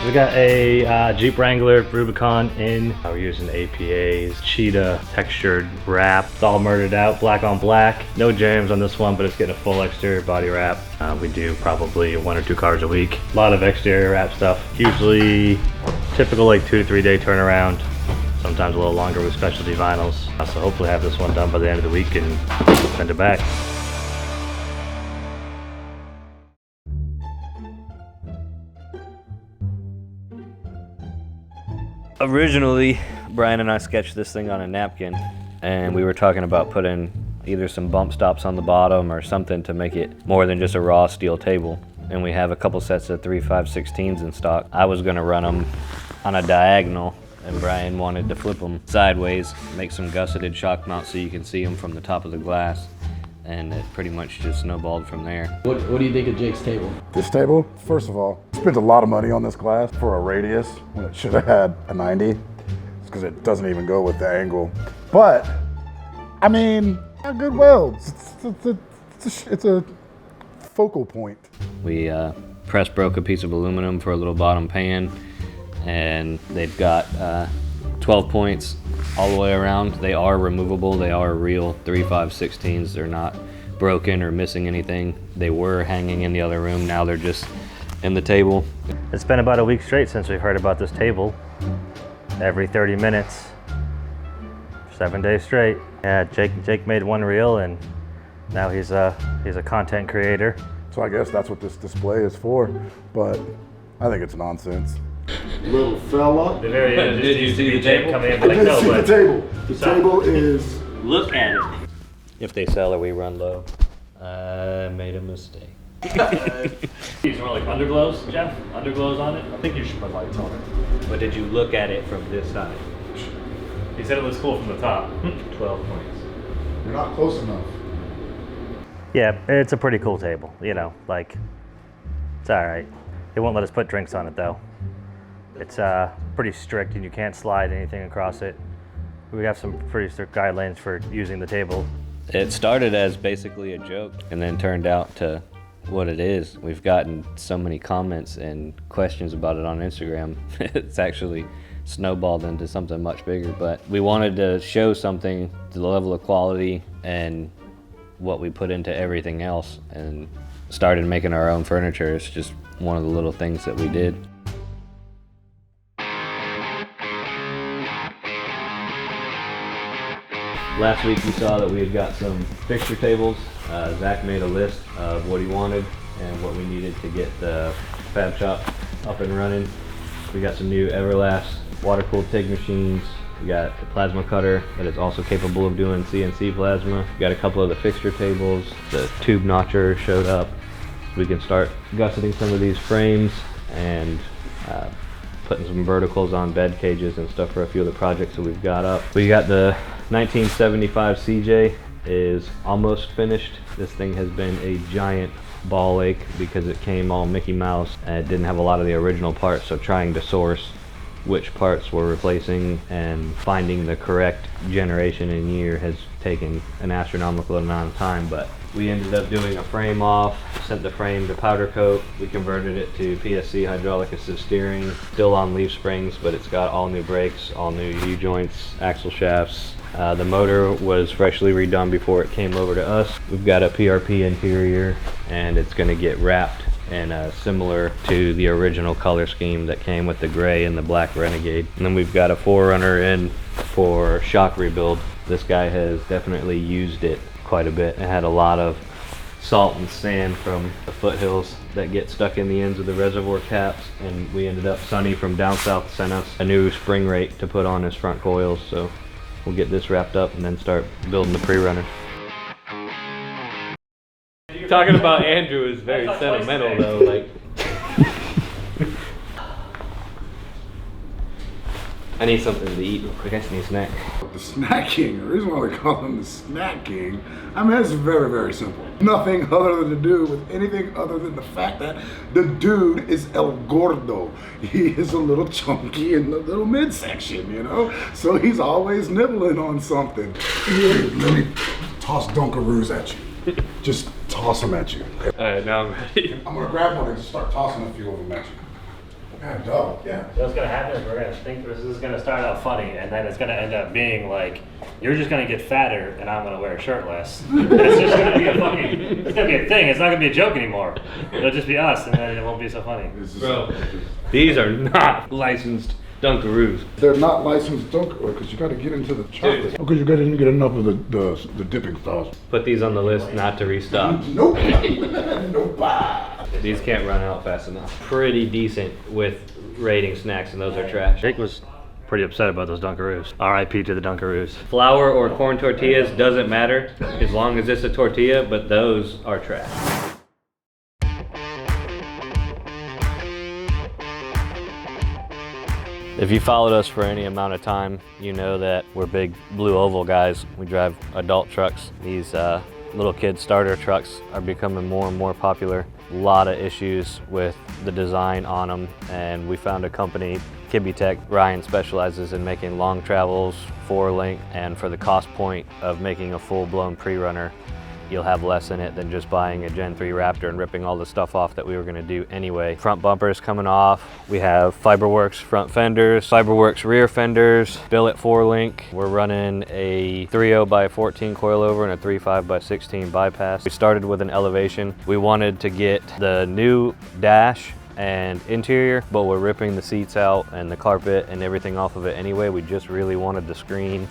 We got a Jeep Wrangler Rubicon in. We're using APA's cheetah textured wrap. It's all murdered out, black on black. No jams on this one, but it's getting a full exterior body wrap. We do probably 1 or 2 cars a week. A lot of exterior wrap stuff. Usually typical like 2 to 3 day turnaround. Sometimes a little longer with specialty vinyls. So hopefully have this one done by the end of the week and send it back. Originally, Brian and I sketched this thing on a napkin, and we were talking about putting either some bump stops on the bottom or something to make it more than just a raw steel table. And we have a couple sets of 3/5/16s in stock. I was gonna run them on a diagonal, and Brian wanted to flip them sideways, make some gusseted shock mounts so you can see them from the top of the glass. And it pretty much just snowballed from there. What do you think of Jake's table? This table, first of all, spent a lot of money on this glass for a radius when it should have had a 90. It's because it doesn't even go with the angle. But, I mean, a good weld. It's a focal point. We press broke a piece of aluminum for a little bottom pan, and they've got 12 points all the way around. They are removable. They are real 3/5/16s. They're not broken or missing anything. They were hanging in the other room. Now they're just in the table. It's been about a week straight since we've heard about this table. Every 30 minutes, 7 days straight. Yeah, Jake made one reel, and now he's a content creator. So I guess that's what this display is for, but I think it's nonsense. Little fella. The very end, did you see the table coming in? I did see the table. The table is... Look at it. If they sell or we run low, I made a mistake. These are like underglows, Jeff? Underglows on it? I think you should put lights on it. But did you look at it from this side? He said it looks cool from the top. 12 points. You're not close enough. Yeah, it's a pretty cool table, you know, like, it's all right. They won't let us put drinks on it though. It's pretty strict and you can't slide anything across it. We have some pretty strict guidelines for using the table. It started as basically a joke and then turned out to what it is. We've gotten so many comments and questions about it on Instagram. It's actually snowballed into something much bigger, but we wanted to show something, the level of quality and what we put into everything else, and started making our own furniture. It's just one of the little things that we did. Last week we saw that we had got some fixture tables. Zach made a list of what he wanted and what we needed to get the fab shop up and running. We got some new Everlast water-cooled TIG machines. We got a plasma cutter that is also capable of doing CNC plasma. We got a couple of the fixture tables. The tube notcher showed up. We can start gusseting some of these frames and putting some verticals on bed cages and stuff for a few of the projects that we've got up. We got the 1975 CJ is almost finished. This thing has been a giant ball ache because it came all Mickey Mouse and it didn't have a lot of the original parts, so trying to source which parts we're replacing and finding the correct generation and year has taken an astronomical amount of time, but we ended up doing a frame off, sent the frame to powder coat. We converted it to PSC hydraulic assist steering, still on leaf springs, but it's got all new brakes, all new U-joints, axle shafts. The motor was freshly redone before it came over to us. We've got a PRP interior and it's gonna get wrapped and similar to the original color scheme that came with the gray and the black Renegade. And then we've got a Prerunner in for shock rebuild. This guy has definitely used it quite a bit. It had a lot of salt and sand from the foothills that get stuck in the ends of the reservoir caps, and we ended up, Sonny from down south sent us a new spring rate to put on his front coils, so we'll get this wrapped up and then start building the Prerunner. Talking about Andrew is very sentimental though, like. I need something to eat real quick. I just need a snack. The Snack King, the reason why they call him the Snack King, I mean, it's very, very simple. Nothing other than to do with anything other than the fact that the dude is El Gordo. He is a little chunky in the little midsection, you know? So he's always nibbling on something. Here, let me toss Dunkaroos at you. Just toss them at you. Alright, now I'm ready. I'm gonna grab one and just start tossing a few of them at you. Oh, yeah. So what's gonna happen is we're gonna think this is gonna start out funny, and then it's gonna end up being like, you're just gonna get fatter, and I'm gonna wear a shirt less. It's just gonna be a fucking, it's gonna be a thing. It's not gonna be a joke anymore. It'll just be us, and then it won't be so funny. Bro, these are not licensed Dunkaroos. They're not licensed Dunkaroo because you got to get into the chocolate. Because you got to get enough of the dipping sauce. Put these on the list not to restock. Nope. Nope. These can't run out fast enough. Pretty decent with rating snacks, and those are trash. Jake was pretty upset about those Dunkaroos. R.I.P. to the Dunkaroos. Flour or corn tortillas doesn't matter as long as it's a tortilla, but those are trash. If you followed us for any amount of time, you know that we're big blue oval guys. We drive adult trucks. These little kid starter trucks are becoming more and more popular. A lot of issues with the design on them, and we found a company, Kibby. Bryan specializes in making long travels, 4-link, and for the cost point of making a full-blown Prerunner, you'll have less in it than just buying a Gen 3 Raptor and ripping all the stuff off that we were gonna do anyway. Front bumpers coming off. We have Fiberworks front fenders, Fiberworks rear fenders, billet 4-link. We're running a 3.0 by 14 coilover and a 3.5 by 16 bypass. We started with an Elevation. We wanted to get the new dash and interior, but we're ripping the seats out and the carpet and everything off of it anyway. We just really wanted the screen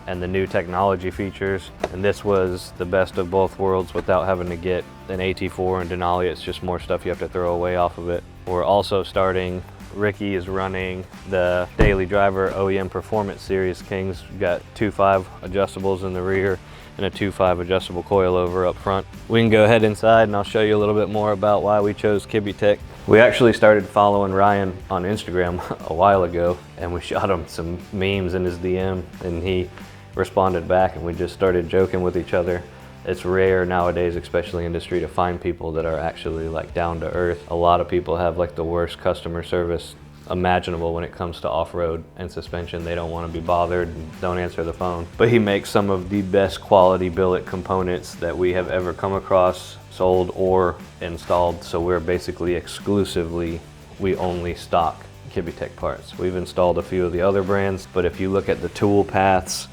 and the new technology features, and this was the best of both worlds without having to get an AT4 and Denali. It's just more stuff you have to throw away off of it. We're also starting, Ricky is running the Daily Driver OEM Performance Series Kings. We've got 2.5 adjustables in the rear and a 2.5 adjustable coilover up front. We can go ahead inside and I'll show you a little bit more about why we chose Kibby. We actually started following Ryan on Instagram a while ago, and we shot him some memes in his DM, and he responded back, and we just started joking with each other. It's rare nowadays, especially industry, to find people that are actually like down to earth. A lot of people have like the worst customer service imaginable when it comes to off-road and suspension. They don't want to be bothered and don't answer the phone. But he makes some of the best quality billet components that we have ever come across, sold or installed. So we're basically exclusively, we only stock Kibby parts. We've installed a few of the other brands, but if you look at the tool paths,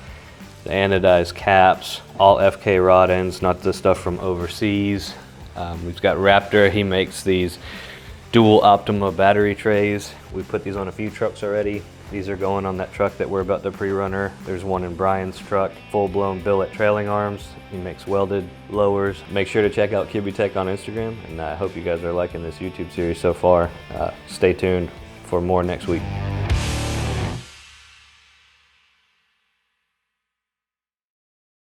the anodized caps, all FK rod ends, not the stuff from overseas. We've got Raptor. He makes these dual Optima battery trays. We put these on a few trucks already. These are going on that truck that we're about to pre-runner. There's one in Bryan's truck, full-blown billet trailing arms. He makes welded lowers. Make sure to check out Kibby on Instagram, and I hope you guys are liking this YouTube series so far. Stay tuned for more next week.